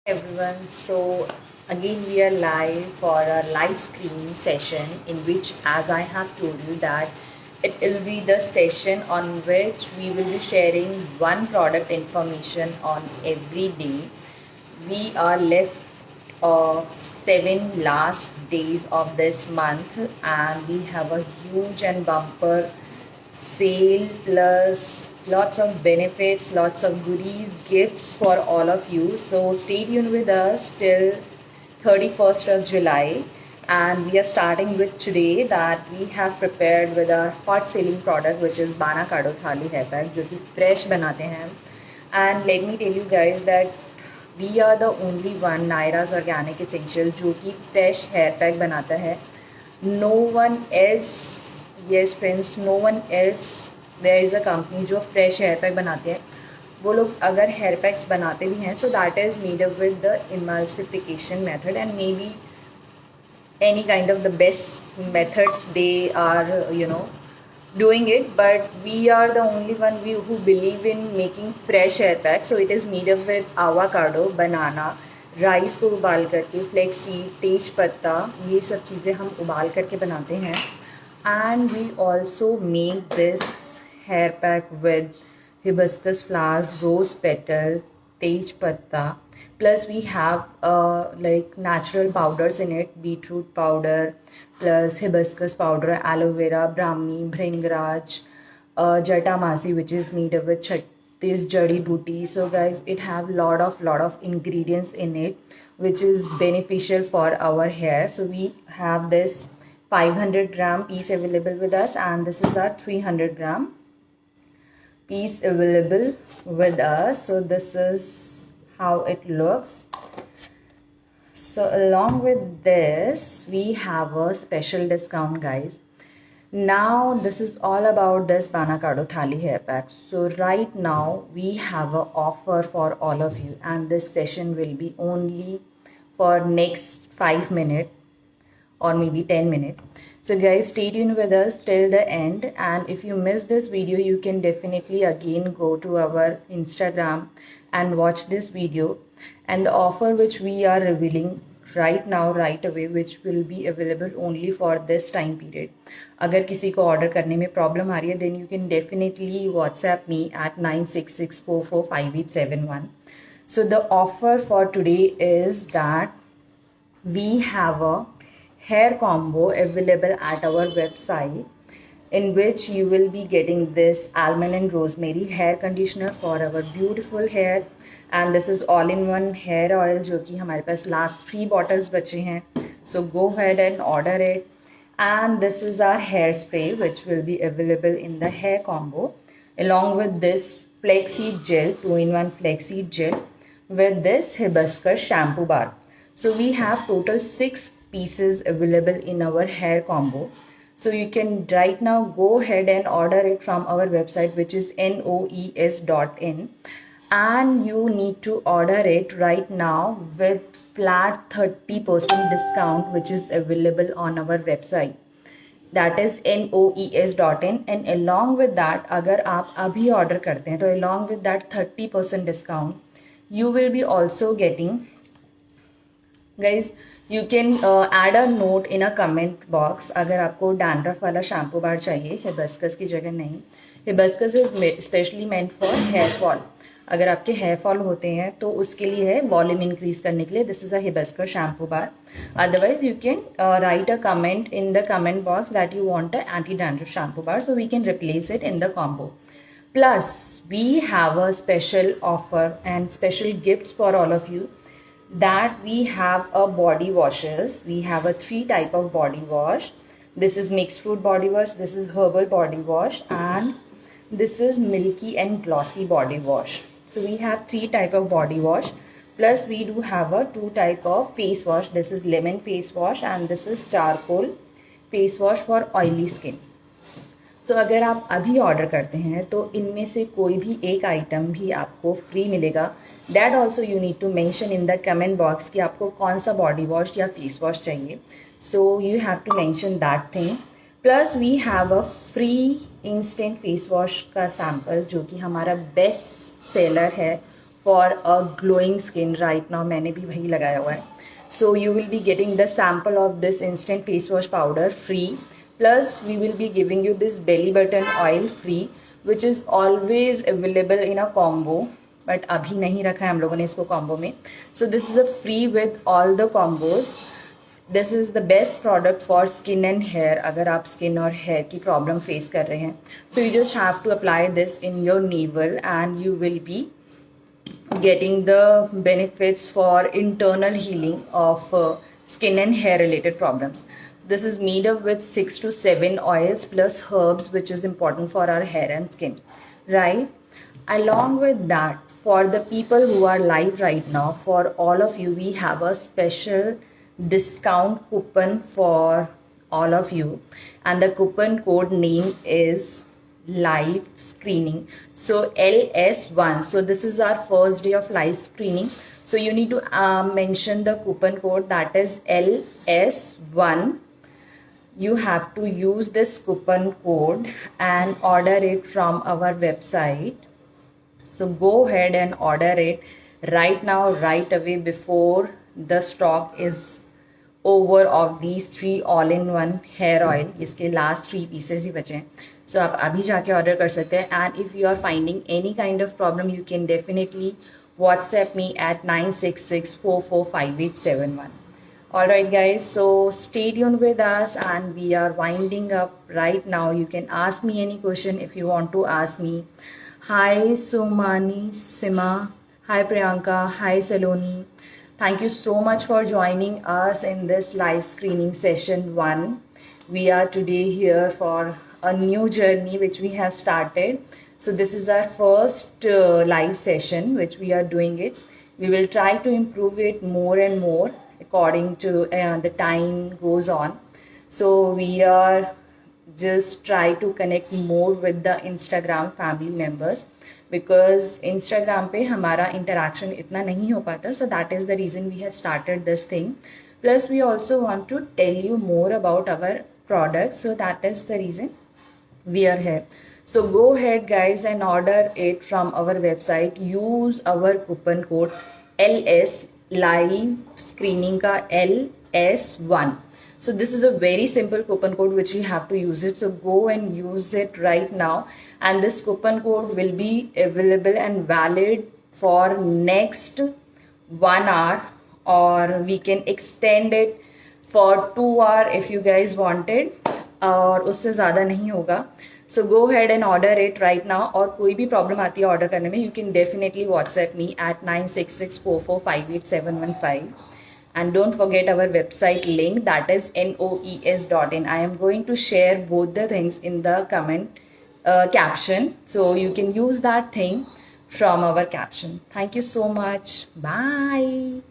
Everyone, so again we are live for a live screen session in which, as I have told you, that it will be the session on which we will be sharing one product information on every day. We are left of 7 last days of this month, and we have a huge and bumper sale plus lots of benefits, lots of goodies, gifts for all of you. So stay tuned with us till 31st of July. And we are starting with today that we have prepared with our hot selling product, which is Bana Kado Thali hair pack, जो कि fresh बनाते हैं. And let me tell you guys that we are the only one, Naira's Organic Essential, जो कि fresh hair pack बनाता है. No one else, yes friends, no one else, there is a company जो fresh hair pack बनाते हैं. वो लोग अगर hair packs बनाते भी हैं, so that is made up with the emulsification method and maybe any kind of the best methods they are doing it, but we are the only one who believe in making fresh hair pack. So it is made up with avocado, banana, rice को उबाल करके, flexi, तेज पत्ता, ये सब चीज़ें हम उबाल करके बनाते हैं. And we also make this hair pack with hibiscus flowers, rose petal, tej patta. Plus we have like natural powders in it, beetroot powder, plus hibiscus powder, aloe vera, brahmi, bhringraj, jatamasi, which is made up with this jadi booty. So guys, it have lot of ingredients in it, which is beneficial for our hair. So we have this 500-gram piece available with us, and this is our 300-gram piece available with us. So this is how it looks. So along with this, we have a special discount, guys. Now this is all about this Bana Kado Thali hair pack. So right now we have an offer for all of you, and this session will be only for next 5 minutes or maybe 10 minutes. So guys, stay tuned with us till the end, and if you miss this video, you can definitely again go to our Instagram and watch this video. And the offer which we are revealing right now, right away, which will be available only for this time period. अगर किसी को order करने में problem आ रही है, then you can definitely WhatsApp me at 9664458871. So the offer for today is that we have a hair combo available at our website, in which you will be getting this almond and rosemary hair conditioner for our beautiful hair, and this is all in one hair oil जो कि हमारे पास last 3 bottles बचे हैं. So go ahead and order it. And this is our hairspray, which will be available in the hair combo, along with this flaxseed gel, 2-in-1 flaxseed gel, with this hibiscus shampoo bar. So we have total 6 pieces available in our hair combo. So you can right now go ahead and order it from our website, which is noes.in, and you need to order it right now with flat 30% discount, which is available on our website, that is noes.in. and along with that, अगर आप अभी order करते हैं तो along with that 30% discount, you will be also getting, guys, you can add a note in a comment box अगर आपको dandruff वाला shampoo बार चाहिए, हिबिस्कस की जगह नहीं. Hibiscus is specially meant for hair fall. अगर आपके हेयर फॉल होते हैं तो उसके लिए है, वॉल्यूम इंक्रीज करने के लिए. This is a hibiscus shampoo bar. Otherwise you can write a comment in the comment box that you want a anti dandruff shampoo bar, so we can replace it in the combo. Plus, we have a special offer and special gifts for all of you, that we have a body washes. We have a 3 type of body wash. This is mixed fruit body wash, this is herbal body wash, and this is milky and glossy body wash. So we have 3 type of body wash. Plus we do have a 2 type of face wash. This is lemon face wash and this is charcoal face wash for oily skin. So अगर आप अभी order करते हैं तो इनमें से कोई भी एक आइटम भी आपको फ्री मिलेगा. That also you need to mention in the comment box कि आपको कौन सा बॉडी वॉश या फेस वॉश चाहिए. So you have to mention that thing. Plus we have a free instant face wash का सैम्पल, जो कि हमारा बेस्ट सेलर है for a glowing skin. Right now मैंने भी वही लगाया हुआ है. So you will be getting the sample of this instant face wash powder free. Plus we will be giving you this belly button oil free, which is always available in a combo. But अभी नहीं रखा है हम लोगों ने इसको combo में. So this is a free with all the combos. This is the best product for skin and hair. अगर आप स्किन और हेयर की प्रॉब्लम फेस कर रहे हैं, so you just have to apply this in your navel and you will be getting the benefits for internal healing of skin and hair related problems. This is made up with 6 to 7 oils plus herbs, which is important for our hair and skin, right? Along with that, for the people who are live right now, for all of you, we have a special discount coupon for all of you, and the coupon code name is live screening. So LS1. So this is our first day of live screening, so you need to mention the coupon code, that is LS1. You have to use this coupon code and order it from our website. So go ahead and order it right now, right away, before the stock is over of these 3 all-in-one hair oil. इसके last 3 pieces ही बचे हैं. So आप अभी जाके order कर सकते हैं. And if you are finding any kind of problem, you can definitely WhatsApp me at 966445871. Alright guys, so stay tuned with us and we are winding up right now. You can ask me any question if you want to ask me. Hi Somani, Sima, hi Priyanka, hi Saloni. Thank you so much for joining us in this live screening session 1. We are today here for a new journey which we have started. So this is our first live session which we are doing it. We will try to improve it more and more according to the time goes on. So we are just try to connect more with the Instagram family members, because Instagram पे हमारा interaction इतना नहीं हो पाता. So that is the reason we have started this thing. Plus we also want to tell you more about our products. So that is the reason we are here. So go ahead guys and order it from our website. Use our coupon code LS live screening का LS1. So this is a very simple coupon code which you have to use it. So go and use it right now. And this coupon code will be available and valid for next 1 hour, or we can extend it for 2 hours if you guys wanted, और उससे ज़्यादा नहीं होगा. So go ahead and order it right now. और कोई भी problem आती है ऑर्डर करने में, you can definitely WhatsApp me at 96644587115. And don't forget our website link, that is noes.in. I am going to share both the things in the comment caption, so you can use that thing from our caption. Thank you so much. Bye.